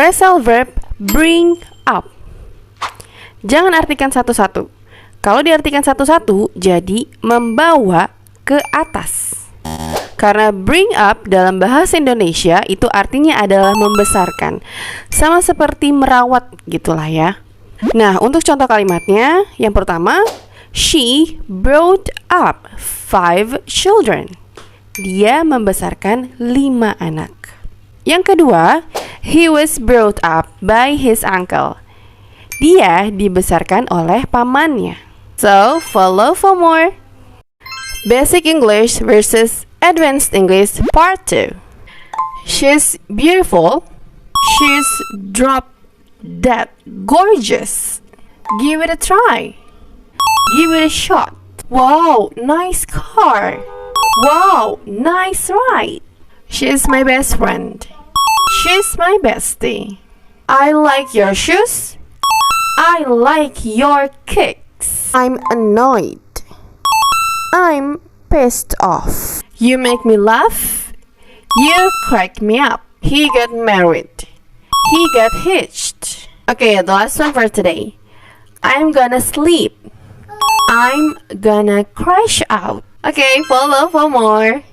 Phrasal verb bring up. Jangan artikan satu-satu. Kalau diartikan satu-satu, jadi membawa ke atas. Karena bring up dalam bahasa Indonesia itu artinya adalah membesarkan. Sama seperti merawat gitulah ya. Nah, untuk contoh kalimatnya, yang pertama, she brought up 5 children. Dia membesarkan 5 anak. Yang kedua, he was brought up by his uncle. Dia dibesarkan oleh pamannya. So, follow for more. Basic English versus Advanced English Part 2. She's beautiful. She's drop dead gorgeous. Give it a try. Give it a shot. Wow, nice car. Wow, nice ride. She's my best friend. She's my bestie. I like your shoes. I like your kicks. I'm annoyed. I'm pissed off. You make me laugh. You crack me up. He got married. He got hitched. Okay, the last one for today. I'm gonna sleep. I'm gonna crash out. Okay, follow for more.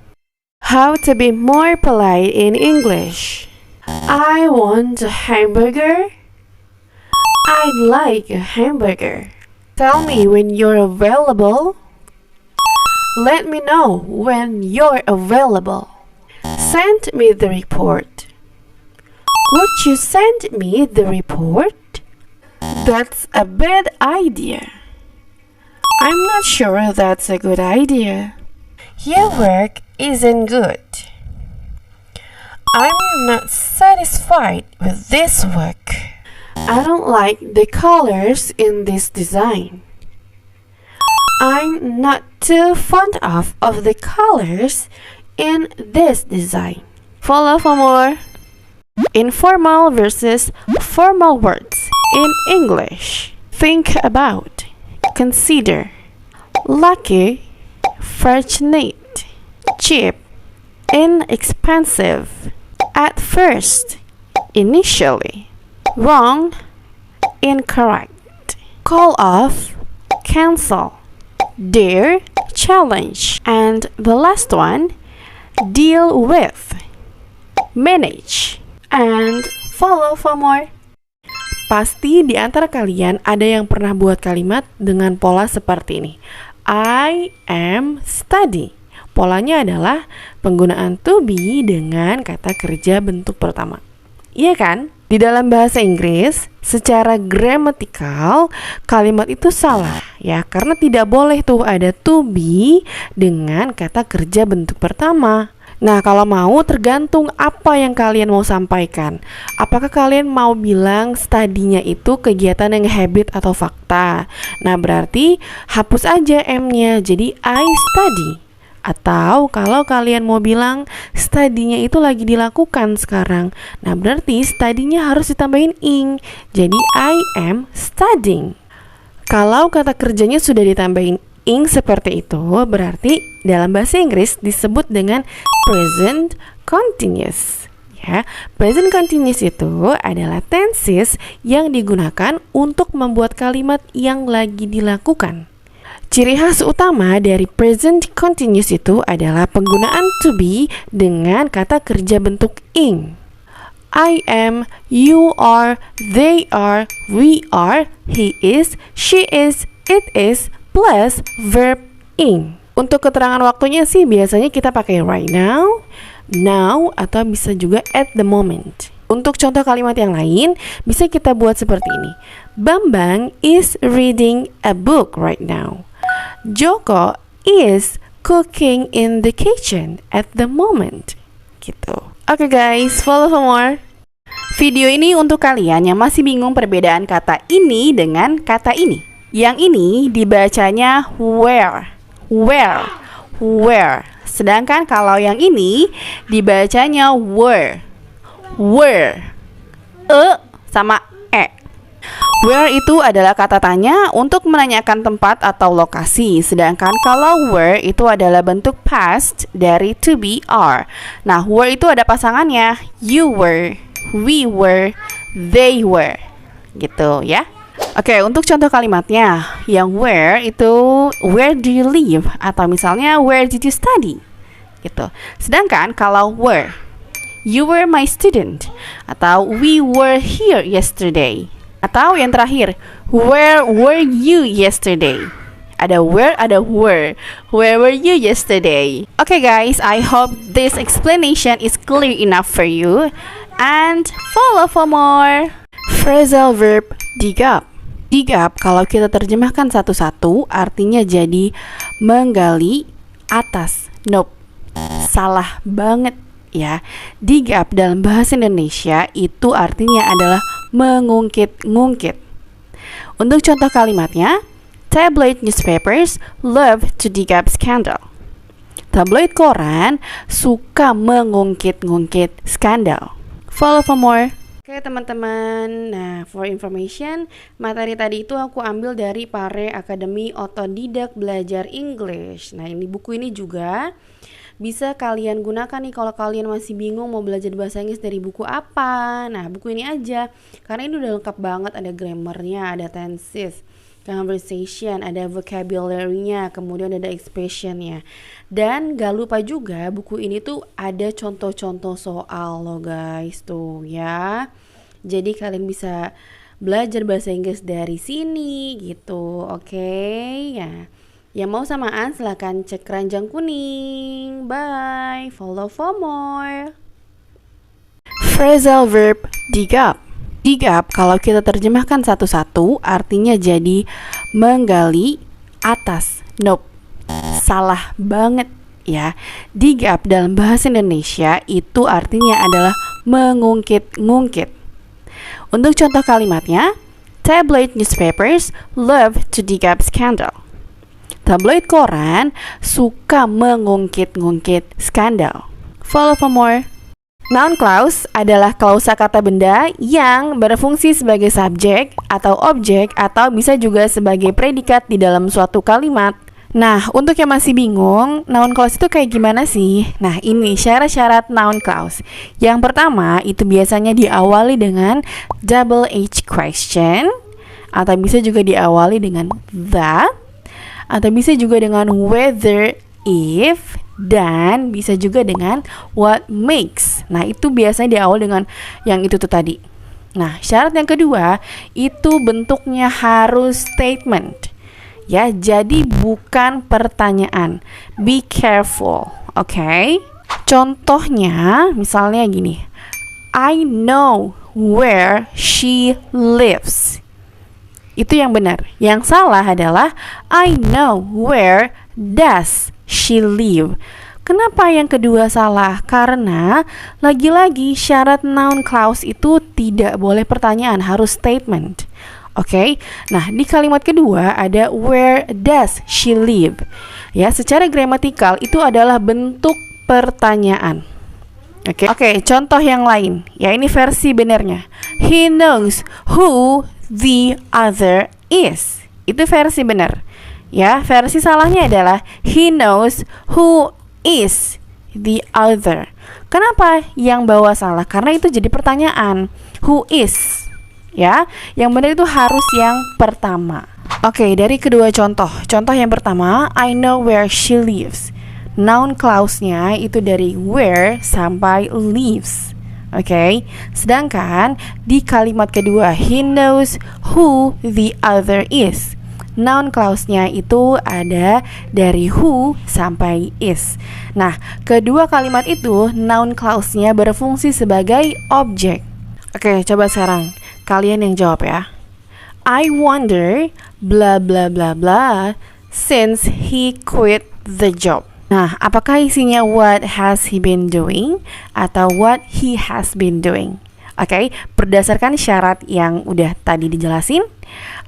How to be more polite in English. I want a hamburger. I'd like a hamburger. Tell me when you're available. Let me know when you're available. Send me the report. Would you send me the report? That's a bad idea. I'm not sure that's a good idea. Your work isn't good. I'm not satisfied with this work. I don't like the colors in this design. I'm not too fond of the colors in this design. Follow for more. Informal versus formal words in English. Think about, consider. Lucky, fortunate, cheap, inexpensive, at first, initially, wrong, incorrect, call off, cancel, dare, challenge, and the last one, deal with, manage, and follow for more. Pasti di antara kalian ada yang pernah buat kalimat dengan pola seperti ini. I am study. Polanya adalah penggunaan to be dengan kata kerja bentuk pertama. Iya kan? Di dalam bahasa Inggris, secara gramatikal, kalimat itu salah ya, karena tidak boleh tuh ada to be dengan kata kerja bentuk pertama. Nah, kalau mau tergantung apa yang kalian mau sampaikan. Apakah kalian mau bilang studinya itu kegiatan yang habit atau fakta? Nah, berarti hapus aja M-nya, jadi I study. Atau kalau kalian mau bilang studinya itu lagi dilakukan sekarang, nah berarti studinya harus ditambahin ing, jadi I am studying. Kalau kata kerjanya sudah ditambahin ing seperti itu, berarti dalam bahasa Inggris disebut dengan present continuous. Ya, present continuous itu adalah tenses yang digunakan untuk membuat kalimat yang lagi dilakukan. Ciri khas utama dari present continuous itu adalah penggunaan to be dengan kata kerja bentuk ing. I am, you are, they are, we are, he is, she is, it is, plus verb ing. Untuk keterangan waktunya sih biasanya kita pakai right now, now, atau bisa juga at the moment. Untuk contoh kalimat yang lain, bisa kita buat seperti ini. Bambang is reading a book right now. Joko is cooking in the kitchen at the moment. Gitu. Oke guys, follow for more. Video ini untuk kalian yang masih bingung perbedaan kata ini dengan kata ini. Yang ini dibacanya where. Sedangkan kalau yang ini dibacanya were. Sama e. Where itu adalah kata tanya untuk menanyakan tempat atau lokasi. Sedangkan kalau were itu adalah bentuk past dari to be are. Nah, were itu ada pasangannya. You were, we were, they were. Gitu ya. Oke, untuk contoh kalimatnya, yang where itu where do you live, atau misalnya where did you study gitu. Sedangkan kalau were, you were my student, atau we were here yesterday. Atau yang terakhir, where were you yesterday? Ada where, ada were. Where were you yesterday? Okay guys, I hope this explanation is clear enough for you. And follow for more. Phrasal verb dig up. Dig up kalau kita terjemahkan satu-satu artinya jadi menggali atas. Nope, salah banget ya. Dig up dalam bahasa Indonesia itu artinya adalah mengungkit-ngungkit. Untuk contoh kalimatnya, tabloid newspapers love to dig up scandal. Tabloid koran suka mengungkit-ngungkit skandal. Follow for more. Oke teman-teman, nah for information, materi tadi itu aku ambil dari Pare Academy Otodidak Belajar English. Nah ini buku ini juga bisa kalian gunakan nih kalau kalian masih bingung mau belajar bahasa Inggris dari buku apa. Nah buku ini aja, karena ini udah lengkap banget, ada grammarnya, ada tenses, conversation, ada vocabulary-nya, kemudian ada expression-nya. Dan gak lupa juga buku ini tuh ada contoh-contoh soal loh guys tuh ya. Jadi kalian bisa belajar bahasa Inggris dari sini gitu, oke? Ya. Yang mau samaan silahkan cek keranjang kuning. Bye, follow for more. Phrasal verb dig up. Dig up kalau kita terjemahkan satu-satu artinya jadi menggali atas. Nope, salah banget ya. Dig up dalam bahasa Indonesia itu artinya adalah mengungkit-ngungkit. Untuk contoh kalimatnya, tabloid newspapers love to dig up scandal. Tabloid koran suka mengungkit-ngungkit skandal. Follow for more. Noun clause adalah klausa kata benda yang berfungsi sebagai subjek atau objek atau bisa juga sebagai predikat di dalam suatu kalimat. Nah, untuk yang masih bingung, noun clause itu kayak gimana sih? Nah, ini syarat-syarat noun clause. Yang pertama, itu biasanya diawali dengan double H question, atau bisa juga diawali dengan the, atau bisa juga dengan whether, if, dan bisa juga dengan what makes. Nah itu biasanya diawali dengan yang itu tuh tadi. Nah syarat yang kedua itu bentuknya harus statement ya, jadi bukan pertanyaan. Be careful, okay? Contohnya misalnya gini, I know where she lives. Itu yang benar. Yang salah adalah I know where does she live. Kenapa yang kedua salah? Karena lagi-lagi syarat noun clause itu tidak boleh pertanyaan, harus statement. Oke. Nah, di kalimat kedua ada where does she live. Ya, secara gramatikal itu adalah bentuk pertanyaan. Oke, contoh yang lain. Ya, ini versi benernya. He knows who the other is. Itu versi benar. Ya, versi salahnya adalah he knows who is the other. Kenapa yang bawah salah? Karena itu jadi pertanyaan. Who is? Ya, yang benar itu harus yang pertama. Oke, dari kedua contoh. Contoh yang pertama, I know where she lives. Noun clause-nya itu dari where sampai lives. Oke, sedangkan di kalimat kedua, he knows who the other is. Noun clause-nya itu ada dari who sampai is. Nah, kedua kalimat itu noun clause-nya berfungsi sebagai objek. Oke, coba sekarang kalian yang jawab ya. I wonder bla bla bla bla since he quit the job. Nah, apakah isinya what has he been doing atau what he has been doing? Oke, berdasarkan syarat yang udah tadi dijelasin,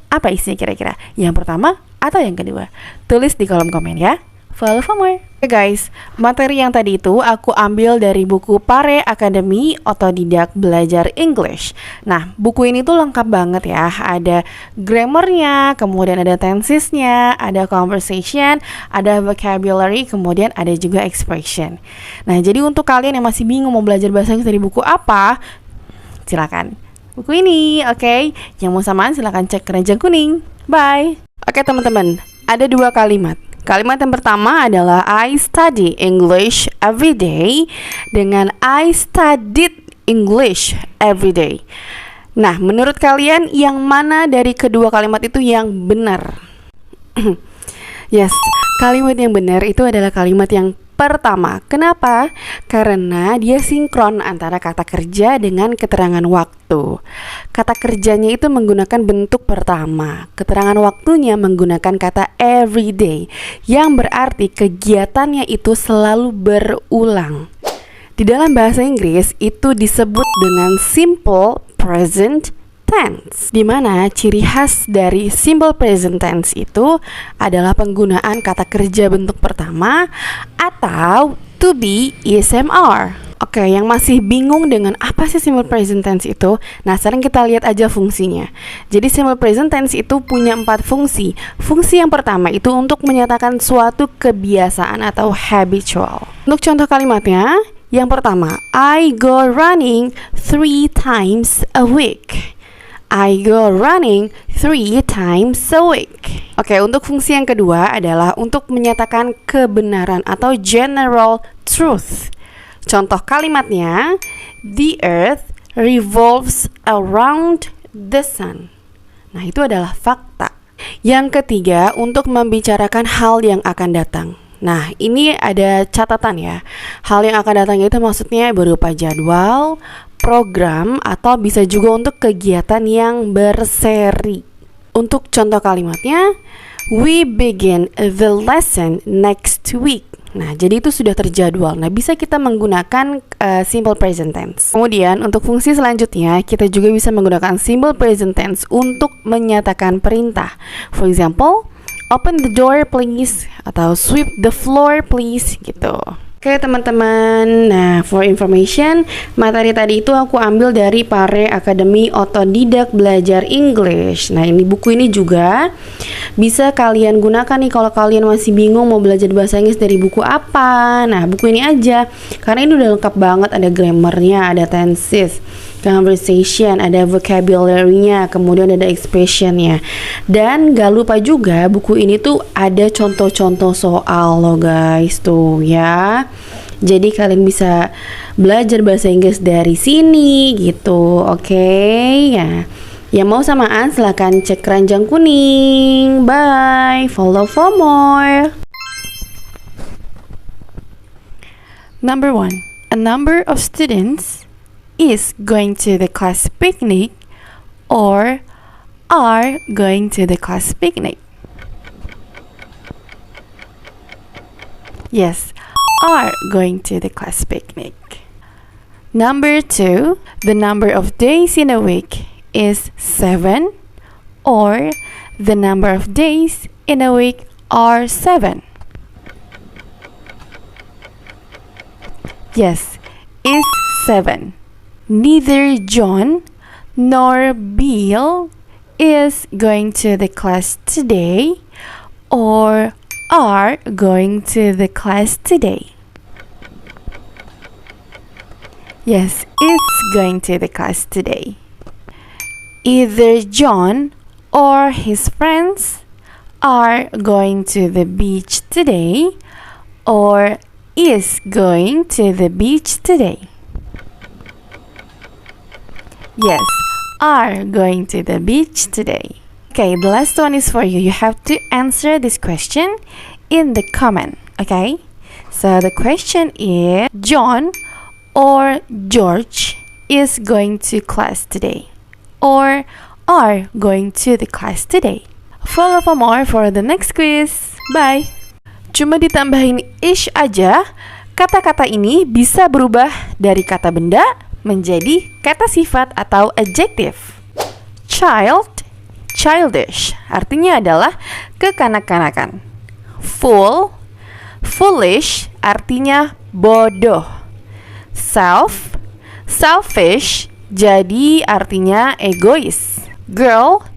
apa isinya kira-kira? Yang pertama atau yang kedua? Tulis di kolom komen ya. Follow for more. Oke guys, materi yang tadi itu aku ambil dari buku Pare Academy Otodidak Belajar English. Nah, buku ini tuh lengkap banget ya. Ada grammarnya, kemudian ada tensesnya, ada conversation, ada vocabulary, kemudian ada juga expression. Nah, jadi untuk kalian yang masih bingung mau belajar bahasa Inggris dari buku apa, silakan buku ini. Oke, yang mau samaan silahkan cek keranjang kuning. Bye. Oke teman-teman, ada 2 kalimat. Kalimat yang pertama adalah I study English every day dengan I studied English every day. Nah, menurut kalian yang mana dari kedua kalimat itu yang benar? Yes, kalimat yang benar itu adalah kalimat yang pertama. Kenapa? Karena dia sinkron antara kata kerja dengan keterangan waktu. Kata kerjanya itu menggunakan bentuk pertama. Keterangan waktunya menggunakan kata everyday, yang berarti kegiatannya itu selalu berulang. Di dalam bahasa Inggris itu disebut dengan simple present tense, di mana ciri khas dari simple present tense itu adalah penggunaan kata kerja bentuk pertama atau to be ISMR. Oke, yang masih bingung dengan apa sih simple present tense itu? Nah, sekarang kita lihat aja fungsinya. Jadi simple present tense itu punya 4 fungsi. Fungsi yang pertama itu untuk menyatakan suatu kebiasaan atau habitual. Untuk contoh kalimatnya, yang pertama, I go running 3 times a week. I go running 3 times a week. Oke, untuk fungsi yang kedua adalah untuk menyatakan kebenaran atau general truth. Contoh kalimatnya, the earth revolves around the sun. Nah, itu adalah fakta. Yang ketiga, untuk membicarakan hal yang akan datang. Nah, ini ada catatan ya. Hal yang akan datang itu maksudnya berupa jadwal, program, atau bisa juga untuk kegiatan yang berseri. Untuk contoh kalimatnya, we begin the lesson next week. Nah, jadi itu sudah terjadwal. Nah, bisa kita menggunakan simple present tense. Kemudian, untuk fungsi selanjutnya, kita juga bisa menggunakan simple present tense untuk menyatakan perintah. For example, open the door please, atau sweep the floor please, gitu. Oke teman-teman, nah for information, materi tadi itu aku ambil dari Pare Academy Otodidak Belajar English. Nah, ini buku ini juga bisa kalian gunakan nih kalau kalian masih bingung mau belajar bahasa Inggris dari buku apa. Nah, buku ini aja, karena ini udah lengkap banget, ada grammarnya, ada tenses, conversation, ada vocabulary-nya, kemudian ada expression-nya. Dan gak lupa juga buku ini tuh ada contoh-contoh soal loh guys, tuh ya. Jadi kalian bisa belajar bahasa Inggris dari sini gitu, oke? Ya. Yang mau samaan silahkan cek keranjang kuning. Bye, follow for more. Number 1. A number of students is going to the class picnic or are going to the class picnic. Yes, are going to the class picnic. Number 2, the number of days in a week is 7 or the number of days in a week are 7. Yes, is 7. Neither John nor Bill is going to the class today or are going to the class today. Yes, is going to the class today. Either John or his friends are going to the beach today or is going to the beach today. Yes, are going to the beach today. Okay, the last one is for you. You have to answer this question in the comment, okay? So the question is, John or George is going to class today or are going to the class today. Follow for more for the next quiz. Bye. Cuma ditambahin ish aja, kata-kata ini bisa berubah dari kata benda menjadi kata sifat atau adjective. Child, childish, artinya adalah kekanak-kanakan. Fool, foolish, artinya bodoh. Self, selfish, jadi artinya egois. Girl,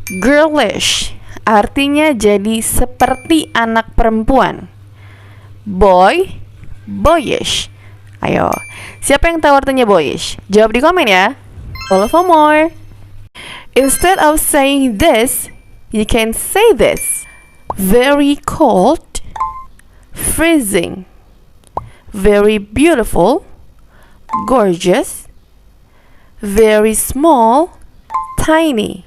girlish, artinya jadi seperti anak perempuan. Boy, boyish. Ayo, siapa yang tahu artinya boyish? Jawab di komen ya. Follow for more. Instead of saying this, you can say this. Very cold, freezing. Very beautiful, gorgeous. Very small, tiny.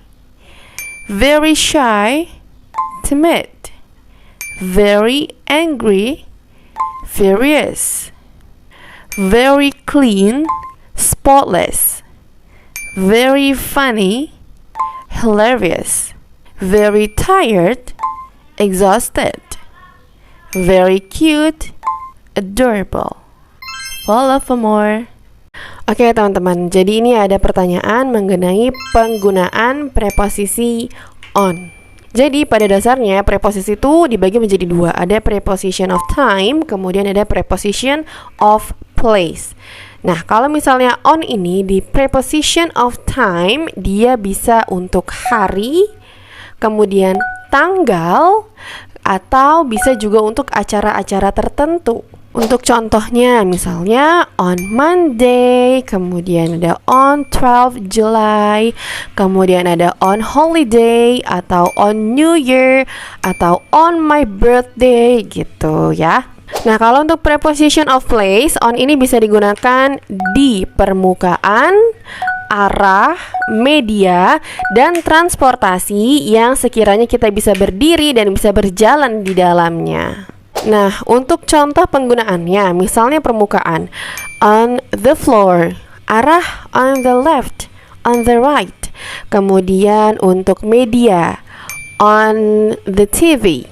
Very shy, timid. Very angry, furious. Very clean, spotless. Very funny, hilarious. Very tired, exhausted. Very cute, adorable. Follow for more. Oke teman-teman, jadi ini ada pertanyaan mengenai penggunaan preposisi on. Jadi pada dasarnya preposisi itu dibagi menjadi dua. Ada preposition of time, kemudian ada preposition of place. Nah, kalau misalnya on ini di preposition of time, dia bisa untuk hari, kemudian tanggal, atau bisa juga untuk acara-acara tertentu. Untuk contohnya, misalnya on Monday, kemudian ada on 12 July, kemudian ada on holiday, atau on New Year, atau on my birthday, gitu ya. Nah, kalau untuk preposition of place, on ini bisa digunakan di permukaan, arah, media, dan transportasi yang sekiranya kita bisa berdiri dan bisa berjalan di dalamnya. Nah, untuk contoh penggunaannya, misalnya permukaan, on the floor, arah on the left, on the right. Kemudian untuk media, on the TV.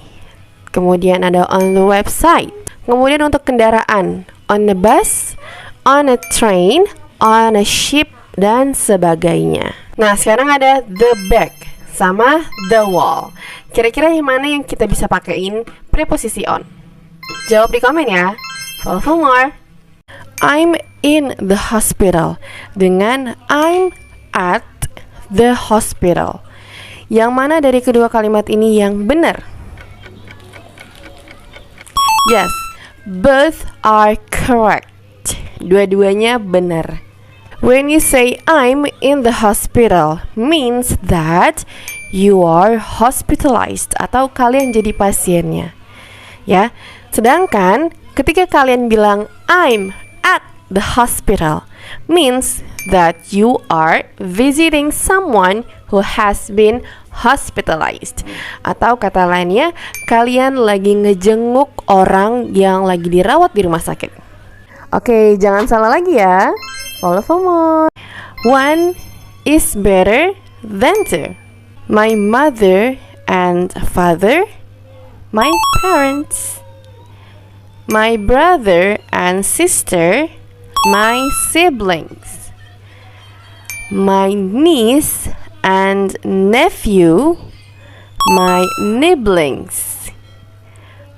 Kemudian ada on the website. Kemudian untuk kendaraan, on the bus, on a train, on a ship, dan sebagainya. Nah, sekarang ada the back sama the wall. Kira-kira yang mana yang kita bisa pakaiin preposisi on? Jawab di komen ya. Follow for more. I'm in the hospital dengan I'm at the hospital. Yang mana dari kedua kalimat ini yang benar? Yes, both are correct. Dua-duanya benar. When you say I'm in the hospital, means that you are hospitalized atau kalian jadi pasiennya. Ya. Sedangkan ketika kalian bilang I'm at the hospital, means that you are visiting someone who has been hospitalized. Atau kata lainnya, kalian lagi ngejenguk orang yang lagi dirawat di rumah sakit. Oke, jangan salah lagi ya. Follow for more. One is better than two. My mother and father, my parents. My brother and sister, my siblings. My niece and nephew, my nibblings.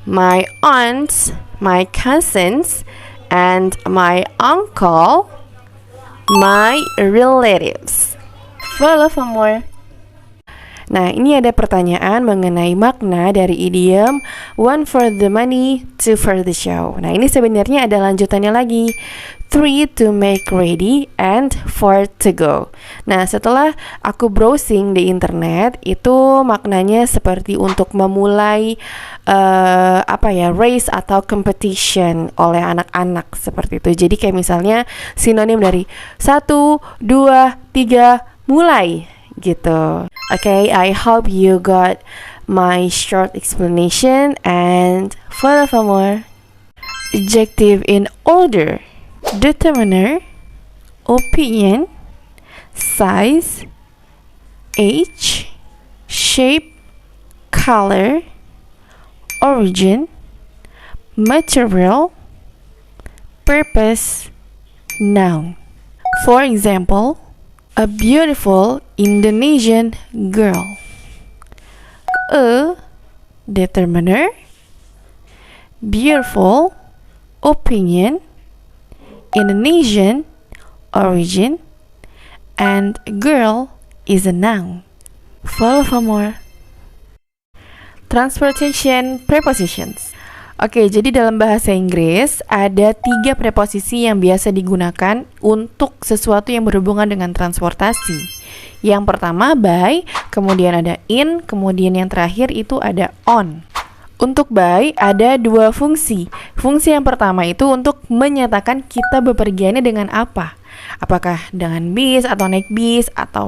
My aunts, my cousins, and my uncle, my relatives. Follow for more. Nah, ini ada pertanyaan mengenai makna dari idiom one for the money, two for the show. Nah, ini sebenarnya ada lanjutannya lagi. 3 to make ready and 4 to go. Nah, setelah aku browsing di internet, itu maknanya seperti untuk memulai race atau competition oleh anak-anak seperti itu. Jadi kayak misalnya sinonim dari 1, 2, 3, mulai gitu. Okay, I hope you got my short explanation and follow for more. Adjective in order: determiner, opinion, size, age, shape, color, origin, material, purpose, noun. For example, a beautiful Indonesian girl. A determiner, beautiful, opinion, Indonesian, origin, and girl is a noun. Follow for more. Transportation prepositions. Oke, jadi dalam bahasa Inggris ada 3 preposisi yang biasa digunakan untuk sesuatu yang berhubungan dengan transportasi. Yang pertama by, kemudian ada in, kemudian yang terakhir itu ada on. Untuk by ada 2 fungsi. Fungsi yang pertama itu untuk menyatakan kita bepergiannya dengan apa. Apakah dengan bis, atau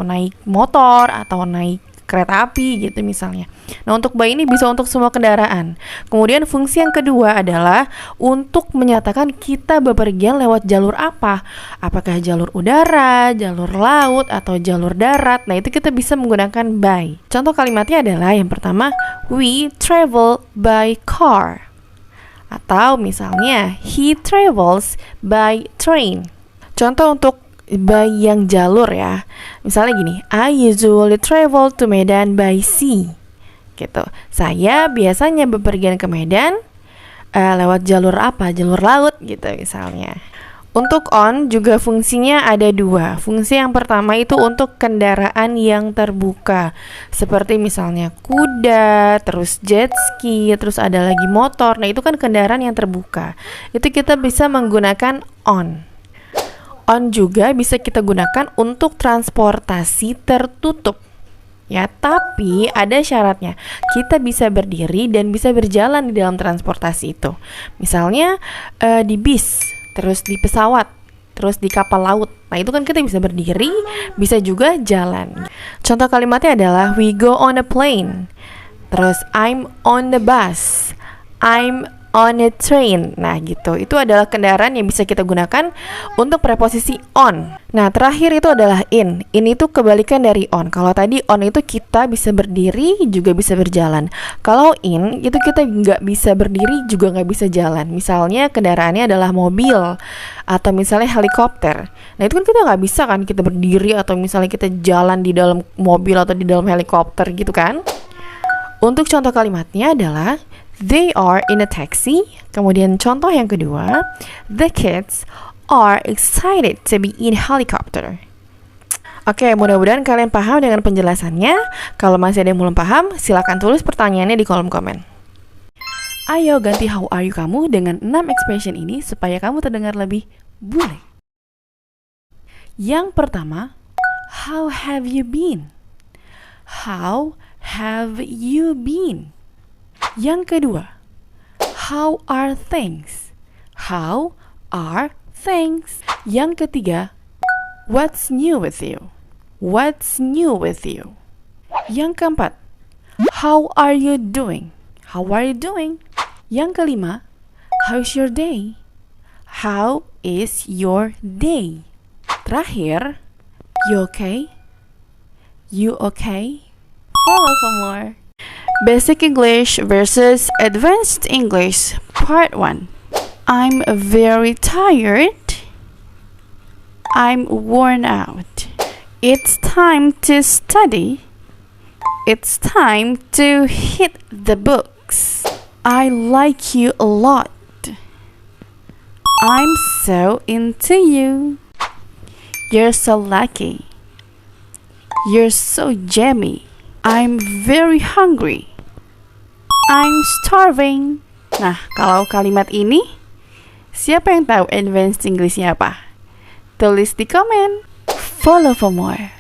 naik motor, atau naik kereta api gitu misalnya. Nah, untuk by ini bisa untuk semua kendaraan. Kemudian fungsi yang kedua adalah untuk menyatakan kita bepergian lewat jalur apa. Apakah jalur udara, jalur laut, atau jalur darat. Nah, itu kita bisa menggunakan by. Contoh kalimatnya adalah yang pertama, we travel by car. Atau misalnya, he travels by train. Contoh untuk by yang jalur ya. Misalnya gini, I usually travel to Medan by sea. Gitu. Saya biasanya bepergian ke Medan lewat jalur apa? Jalur laut gitu misalnya. Untuk on juga fungsinya ada 2. Fungsi yang pertama itu untuk kendaraan yang terbuka. Seperti misalnya kuda, terus jet ski, terus ada lagi motor. Nah, itu kan kendaraan yang terbuka. Itu kita bisa menggunakan on. On juga bisa kita gunakan untuk transportasi tertutup. Ya, tapi ada syaratnya. Kita bisa berdiri dan bisa berjalan di dalam transportasi itu. Misalnya di bis, terus di pesawat, terus di kapal laut. Nah, itu kan kita bisa berdiri, bisa juga jalan. Contoh kalimatnya adalah we go on a plane. Terus I'm on the bus. I'm on a train. Nah, gitu. Itu adalah kendaraan yang bisa kita gunakan untuk preposisi on. Nah, terakhir itu adalah in. In itu kebalikan dari on. Kalau tadi on itu kita bisa berdiri, juga bisa berjalan. Kalau in, itu kita nggak bisa berdiri, juga nggak bisa jalan. Misalnya kendaraannya adalah mobil, atau misalnya helikopter. Nah, itu kan kita nggak bisa kan, kita berdiri, atau misalnya kita jalan di dalam mobil, atau di dalam helikopter gitu kan. Untuk contoh kalimatnya adalah they are in a taxi. Kemudian contoh yang kedua, the kids are excited to be in helicopter. Oke, mudah-mudahan kalian paham dengan penjelasannya. Kalau masih ada yang belum paham, silakan tulis pertanyaannya di kolom komen. Ayo ganti how are you kamu dengan 6 expression ini supaya kamu terdengar lebih bule. Yang pertama, how have you been? How have you been? Yang kedua, how are things? How are things? Yang ketiga, what's new with you? What's new with you? Yang keempat, how are you doing? How are you doing? Yang kelima, how's your day? How is your day? Terakhir, you okay? You okay? Follow for more. Basic English versus Advanced English Part 1. I'm very tired. I'm worn out. It's time to study. It's time to hit the books. I like you a lot. I'm so into you. You're so lucky. You're so jammy. I'm very hungry. I'm starving. Nah, kalau kalimat ini, siapa yang tahu advanced English-nya apa? Tulis di komen. Follow for more.